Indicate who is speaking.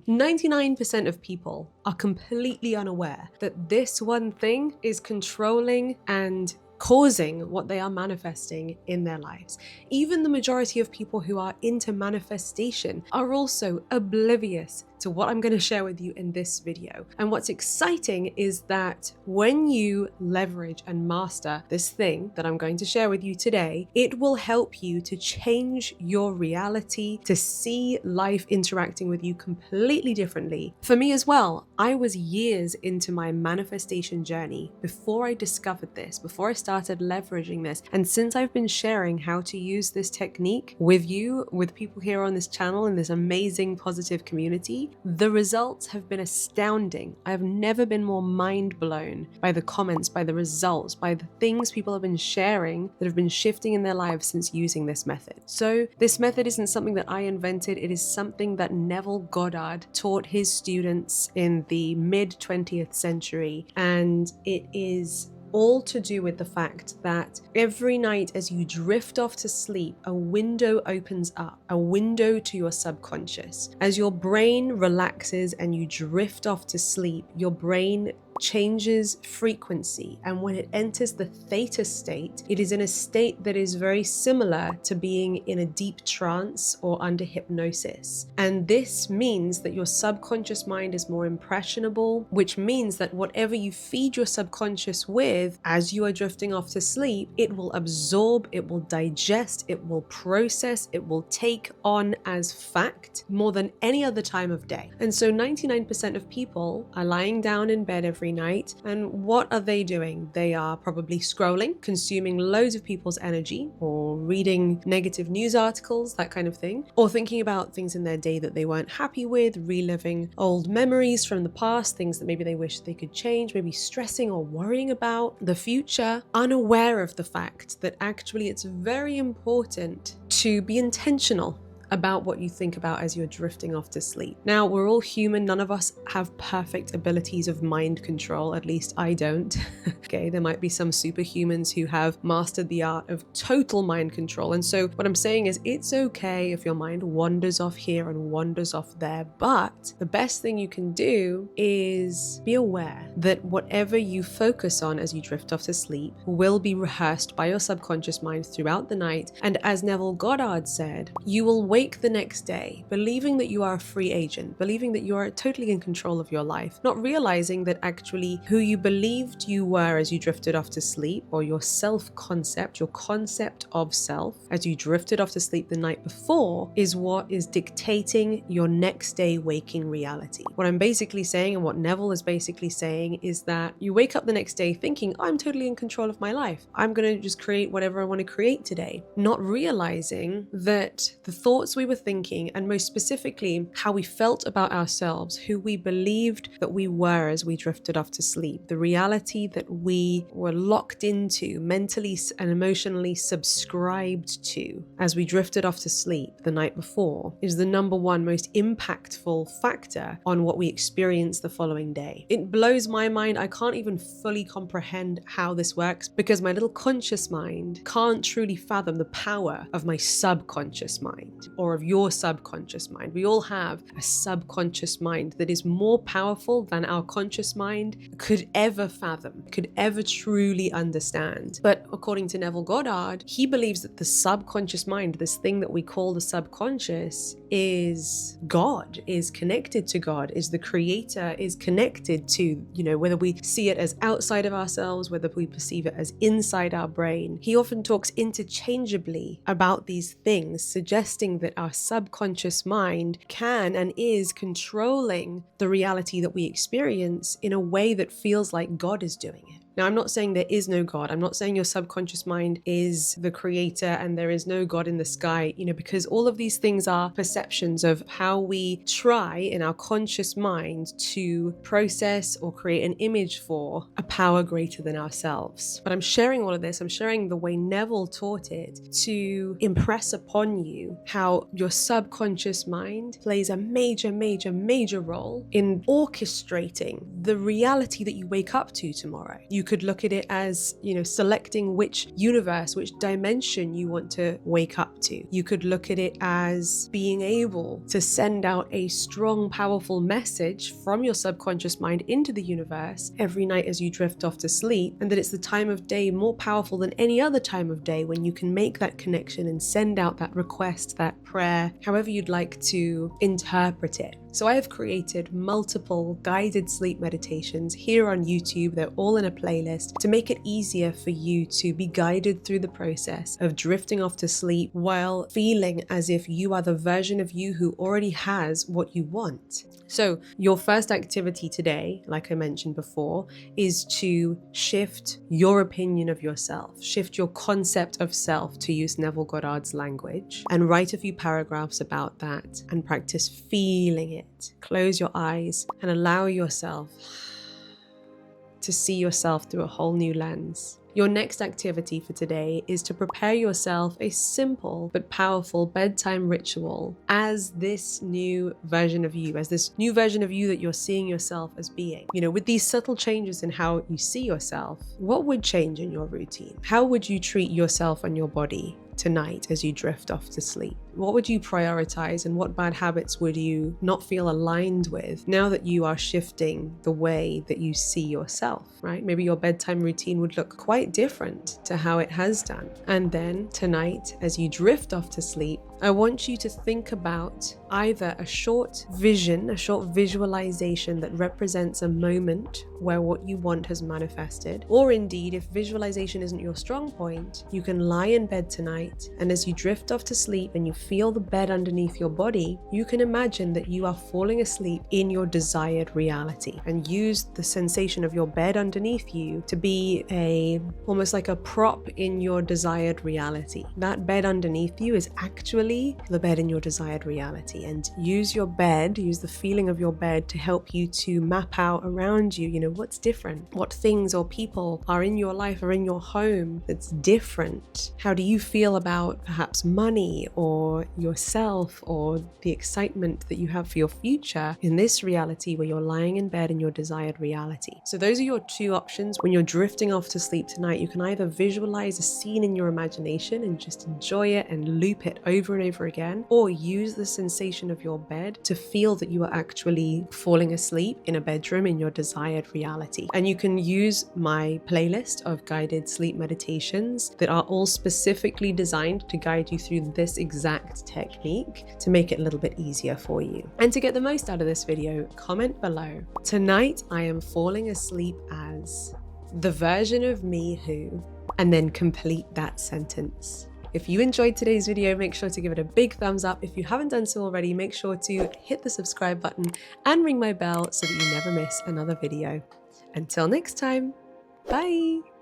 Speaker 1: 99% of people are completely unaware that this one thing is controlling and causing what they are manifesting in their lives. Even the majority of people who are into manifestation are also oblivious to what I'm going to share with you in this video. And what's exciting is that when you leverage and master this thing that I'm going to share with you today, it will help you to change your reality, to see life interacting with you completely differently. For me as well, I was years into my manifestation journey before I discovered this, before I started leveraging this. And since I've been sharing how to use this technique with you, with people here on this channel in this amazing positive community, the results have been astounding. I've never been more mind blown by the comments, by the results, by the things people have been sharing that have been shifting in their lives since using this method. So this method isn't something that I invented. It is something that Neville Goddard taught his students in the mid 20th century. And it is all to do with the fact that every night as you drift off to sleep, a window opens up, a window to your subconscious. As your brain relaxes and you drift off to sleep, your brain changes frequency, and when it enters the theta state, it is in a state that is very similar to being in a deep trance or under hypnosis. And this means that your subconscious mind is more impressionable, which means that whatever you feed your subconscious with as you are drifting off to sleep, it will absorb, it will digest, it will process, it will take on as fact more than any other time of day. And so 99% of people are lying down in bed every night, and what are they doing? They are probably scrolling, consuming loads of people's energy, or reading negative news articles, that kind of thing, or thinking about things in their day that they weren't happy with, reliving old memories from the past, things that maybe they wish they could change, maybe stressing or worrying about the future, unaware of the fact that actually it's very important to be intentional about what you think about as you're drifting off to sleep. Now, we're all human. None of us have perfect abilities of mind control. At least I don't. Okay, there might be some superhumans who have mastered the art of total mind control. And so what I'm saying is it's okay if your mind wanders off here and wanders off there. But the best thing you can do is be aware that whatever you focus on as you drift off to sleep will be rehearsed by your subconscious mind throughout the night. And as Neville Goddard said, you will wake the next day believing that you are a free agent, believing that you are totally in control of your life, not realizing that actually who you believed you were as you drifted off to sleep, or your self-concept, your concept of self as you drifted off to sleep the night before, is what is dictating your next day waking reality. What I'm basically saying, and what Neville is basically saying, is that you wake up the next day thinking, I'm totally in control of my life. I'm going to just create whatever I want to create today, not realizing that the thoughts we were thinking, and most specifically how we felt about ourselves, who we believed that we were as we drifted off to sleep, the reality that we were locked into, mentally and emotionally subscribed to as we drifted off to sleep the night before, is the number one most impactful factor on what we experience the following day. It blows my mind. I can't even fully comprehend how this works because my little conscious mind can't truly fathom the power of my subconscious mind, or of your subconscious mind. We all have a subconscious mind that is more powerful than our conscious mind could ever fathom, could ever truly understand. But according to Neville Goddard, he believes that the subconscious mind, this thing that we call the subconscious, is God, is connected to God, is the creator, is connected to, whether we see it as outside of ourselves, whether we perceive it as inside our brain. He often talks interchangeably about these things, suggesting that our subconscious mind can and is controlling the reality that we experience in a way that feels like God is doing it. Now, I'm not saying there is no God. I'm not saying your subconscious mind is the creator and there is no God in the sky, because all of these things are perceptions of how we try in our conscious mind to process or create an image for a power greater than ourselves. But I'm sharing all of this. I'm sharing the way Neville taught it to impress upon you how your subconscious mind plays a major, major, major role in orchestrating the reality that you wake up to tomorrow. You could look at it as, selecting which universe, which dimension you want to wake up to. You could look at it as being able to send out a strong, powerful message from your subconscious mind into the universe every night as you drift off to sleep, and that it's the time of day more powerful than any other time of day when you can make that connection and send out that request, that prayer, however you'd like to interpret it. So I have created multiple guided sleep meditations here on YouTube. They're all in a playlist to make it easier for you to be guided through the process of drifting off to sleep while feeling as if you are the version of you who already has what you want. So your first activity today, like I mentioned before, is to shift your opinion of yourself, shift your concept of self, to use Neville Goddard's language, and write a few paragraphs about that and practice feeling it. Close your eyes and allow yourself to see yourself through a whole new lens. Your next activity for today is to prepare yourself a simple but powerful bedtime ritual as this new version of you, that you're seeing yourself as being. With these subtle changes in how you see yourself, what would change in your routine? How would you treat yourself and your body tonight as you drift off to sleep? What would you prioritize, and what bad habits would you not feel aligned with now that you are shifting the way that you see yourself, right? Maybe your bedtime routine would look quite different to how it has done. And then tonight, as you drift off to sleep, I want you to think about either a short visualization that represents a moment where what you want has manifested, or indeed, if visualization isn't your strong point, you can lie in bed tonight, and as you drift off to sleep and you feel the bed underneath your body, you can imagine that you are falling asleep in your desired reality, and use the sensation of your bed underneath you to be almost like a prop in your desired reality. That bed underneath you is actually the bed in your desired reality, and use the feeling of your bed to help you to map out around you, what's different, what things or people are in your life or in your home that's different. How do you feel about perhaps money or yourself, or the excitement that you have for your future in this reality where you're lying in bed in your desired reality? So those are your two options. When you're drifting off to sleep tonight, you can either visualize a scene in your imagination and just enjoy it and loop it over and over again, or use the sensation of your bed to feel that you are actually falling asleep in a bedroom in your desired reality. And you can use my playlist of guided sleep meditations that are all specifically designed to guide you through this exact technique to make it a little bit easier for you. And to get the most out of this video, comment below: tonight I am falling asleep as the version of me who, and then complete that sentence. If you enjoyed today's video, make sure to give it a big thumbs up. If you haven't done so already, make sure to hit the subscribe button and ring my bell so that you never miss another video. Until next time, bye!